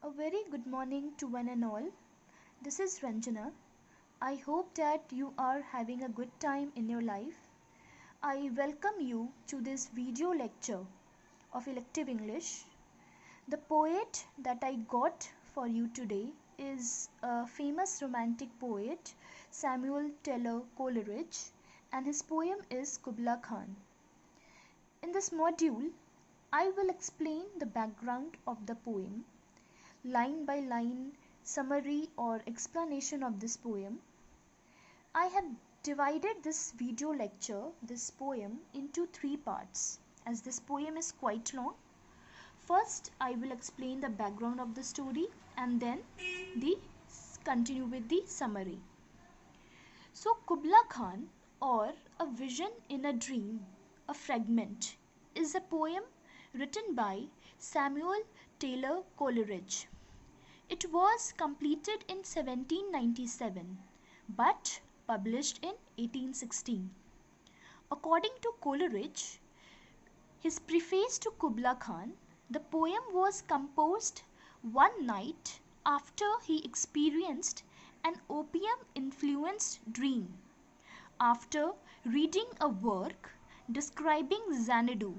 A very good morning to one and all. This is Ranjana. I hope that you are having a good time in your life. I welcome you to this video lecture of Elective English. The poet that I got for you today is a famous romantic poet, Samuel Taylor Coleridge, and his poem is Kubla Khan. In this module, I will explain the background of the poem, line by line summary or explanation of this poem. I have divided this video lecture, this poem, into three parts as this poem is quite long. First, I will explain the background of the story and then continue with the summary. So, Kubla Khan, or A Vision in a Dream, a Fragment, is a poem written by Samuel Taylor Coleridge. It was completed in 1797 but published in 1816. According to Coleridge, his preface to Kubla Khan, the poem was composed one night after he experienced an opium-influenced dream, after reading a work describing Xanadu,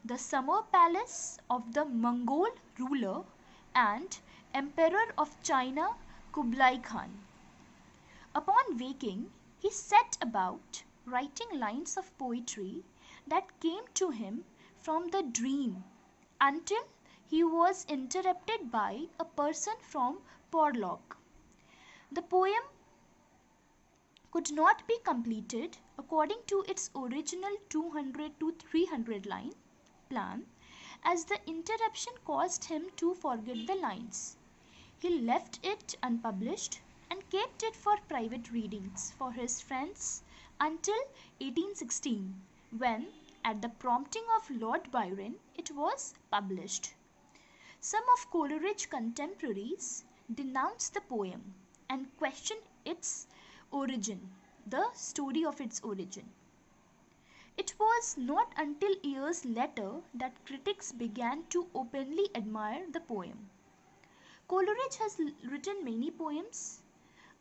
the summer palace of the Mongol ruler and Emperor of China Kublai Khan. Upon waking, he set about writing lines of poetry that came to him from the dream until he was interrupted by a person from Porlock. The poem could not be completed according to its original 200 to 300 line plan, as the interruption caused him to forget the lines. He left it unpublished and kept it for private readings for his friends until 1816, when, at the prompting of Lord Byron, it was published. Some of Coleridge's contemporaries denounced the poem and questioned its origin, the story of its origin. It was not until years later that critics began to openly admire the poem. Coleridge has written many poems.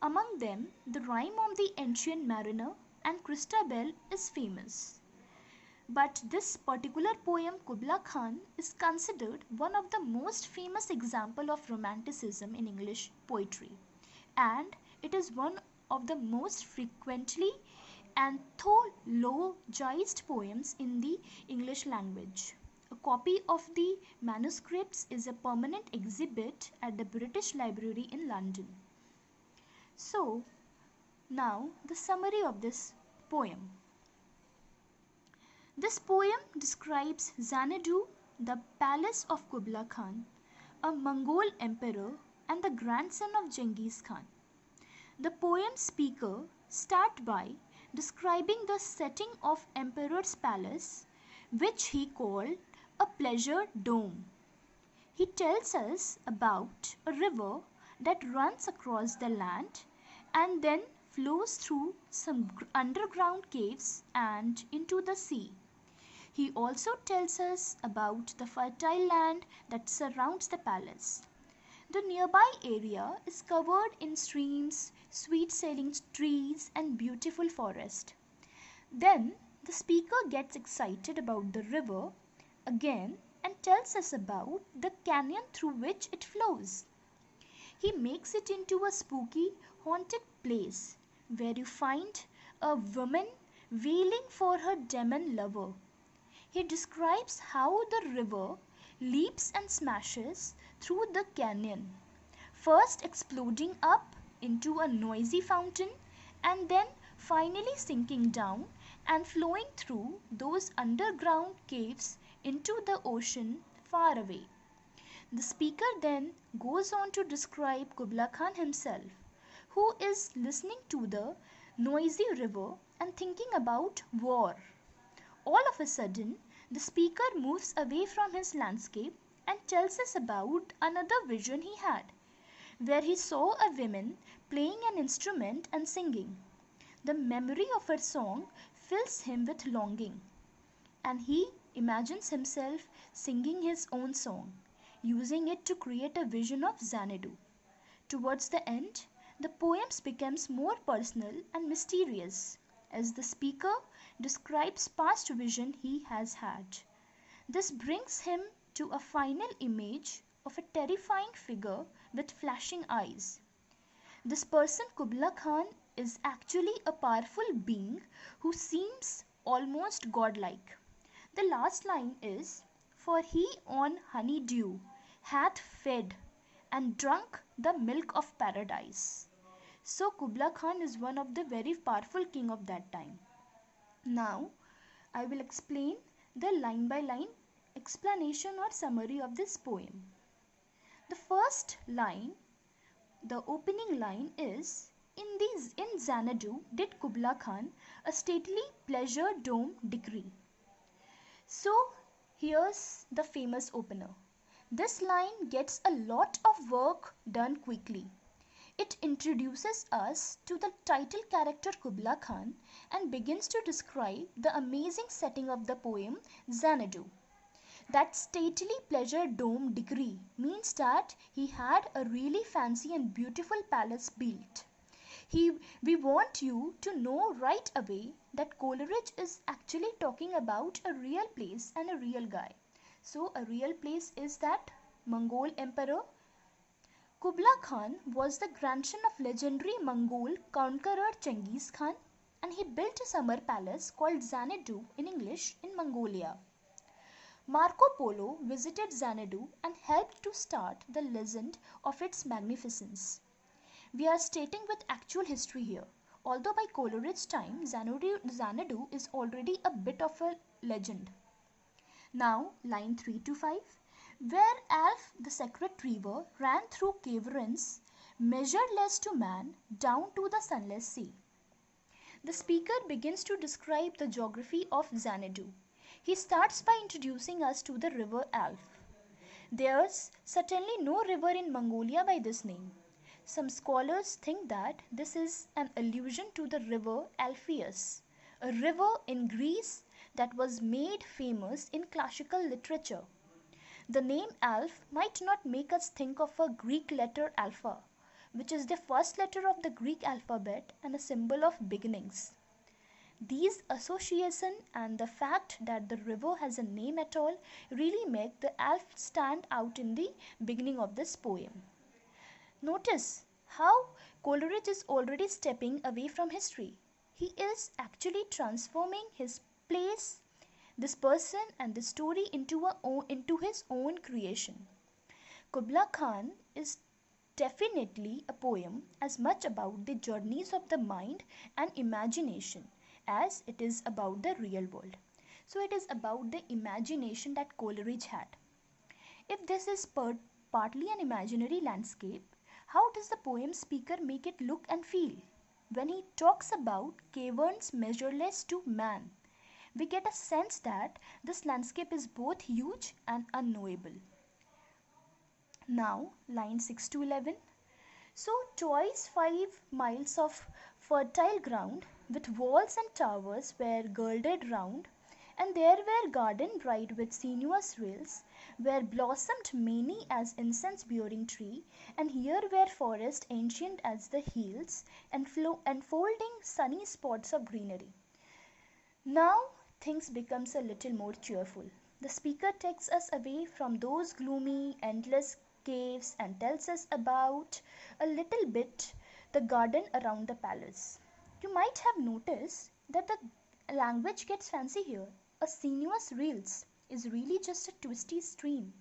Among them, The Rime of the Ancient Mariner and Christabel is famous. But this particular poem, Kubla Khan, is considered one of the most famous examples of romanticism in English poetry, and it is one of the most frequently anthologized poems in the English language. A copy of the manuscripts is a permanent exhibit at the British Library in London. So, now the summary of this poem. This poem describes Xanadu, the palace of Kubla Khan, a Mongol emperor and the grandson of Genghis Khan. The poem speaker starts by describing the setting of emperor's palace, which he called a pleasure dome. He tells us about a river that runs across the land and then flows through some underground caves and into the sea. He also tells us about the fertile land that surrounds the palace. The nearby area is covered in streams, sweet-smelling trees, and beautiful forest. Then the speaker gets excited about the river again and tells us about the canyon through which it flows. He makes it into a spooky, haunted place where you find a woman wailing for her demon lover. He describes how the river leaps and smashes through the canyon, first exploding up into a noisy fountain and then finally sinking down and flowing through those underground caves into the ocean far away. The speaker then goes on to describe Kubla Khan himself, who is listening to the noisy river and thinking about war. All of a sudden, the speaker moves away from his landscape and tells us about another vision he had, where he saw a woman playing an instrument and singing. The memory of her song fills him with longing, and he imagines himself singing his own song. using it to create a vision of Xanadu. Towards the end, the poems becomes more personal and mysterious as the speaker describes past vision he has had. This brings him to a final image of a terrifying figure with flashing eyes. This person, Kubla Khan, is actually a powerful being who seems almost godlike. The last line is, "For he on honeydew hath fed and drunk the milk of paradise." So Kubla Khan is one of the very powerful king of that time. Now I will explain the line by line explanation or summary of this poem. The first line, the opening line is, in Xanadu did Kubla Khan a stately pleasure dome decree. So here's the famous opener. This line gets a lot of work done quickly. It introduces us to the title character Kubla Khan and begins to describe the amazing setting of the poem Xanadu. That stately pleasure dome degree means that he had a really fancy and beautiful palace built. We want you to know right away that Coleridge is actually talking about a real place and a real guy. So a real place is that Mongol emperor Kubla Khan was the grandson of legendary Mongol conqueror Genghis Khan, and he built a summer palace called Xanadu in English in Mongolia. Marco Polo visited Xanadu and helped to start the legend of its magnificence. We are stating with actual history here. Although by Coleridge's time, Xanadu is already a bit of a legend. Now, line 3 to 5. Where Alf the sacred river ran through caverns, measureless to man, down to the sunless sea. The speaker begins to describe the geography of Xanadu. He starts by introducing us to the river Alf. There's certainly no river in Mongolia by this name. Some scholars think that this is an allusion to the river Alpheus, a river in Greece that was made famous in classical literature. The name Alf might not make us think of a Greek letter alpha, which is the first letter of the Greek alphabet and a symbol of beginnings. These associations and the fact that the river has a name at all really make the Alf stand out in the beginning of this poem. Notice how Coleridge is already stepping away from history. He is actually transforming his place, this person and the story into his own creation. Kubla Khan is definitely a poem as much about the journeys of the mind and imagination as it is about the real world. So it is about the imagination that Coleridge had. If this is partly an imaginary landscape, how does the poem speaker make it look and feel? When he talks about caverns measureless to man, we get a sense that this landscape is both huge and unknowable. Now, line 6 to 11. So, twice 5 miles of fertile ground with walls and towers were girded round, and there were gardens bright with sinuous rills, where blossomed many as incense-bearing tree, and here were forests ancient as the hills, and enfolding sunny spots of greenery. Now things becomes a little more cheerful. The speaker takes us away from those gloomy, endless caves and tells us about a little bit the garden around the palace. You might have noticed that the language gets fancy here. A sinuous rills is really just a twisty stream.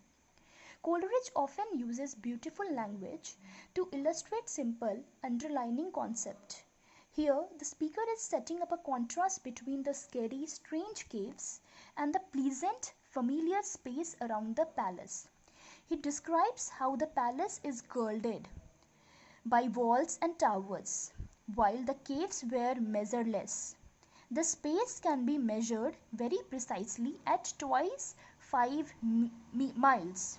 Coleridge often uses beautiful language to illustrate simple underlining concept. Here, the speaker is setting up a contrast between the scary, strange caves and the pleasant, familiar space around the palace. He describes how the palace is girded by walls and towers, while the caves were measureless. The space can be measured very precisely at twice 5 miles.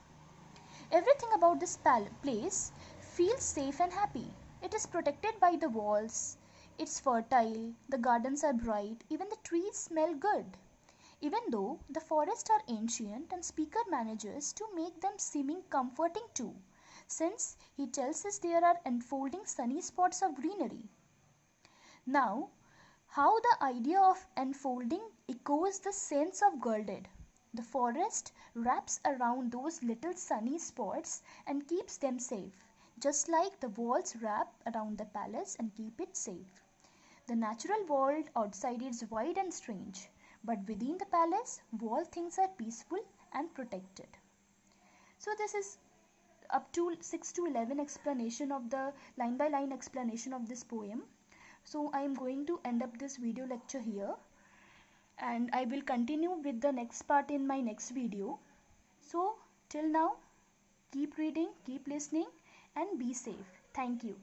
Everything about this place feels safe and happy. It is protected by the walls. It's fertile, the gardens are bright, even the trees smell good. Even though the forests are ancient and speaker manages to make them seeming comforting too, since he tells us there are unfolding sunny spots of greenery. Now, how the idea of unfolding echoes the sense of girded. The forest wraps around those little sunny spots and keeps them safe, just like the walls wrap around the palace and keep it safe. The natural world outside is wide and strange, but within the palace, all things are peaceful and protected. So this is up to 6 to 11 explanation of the line by line explanation of this poem. So I am going to end up this video lecture here, and I will continue with the next part in my next video. So till now, keep reading, keep listening, and be safe. Thank you.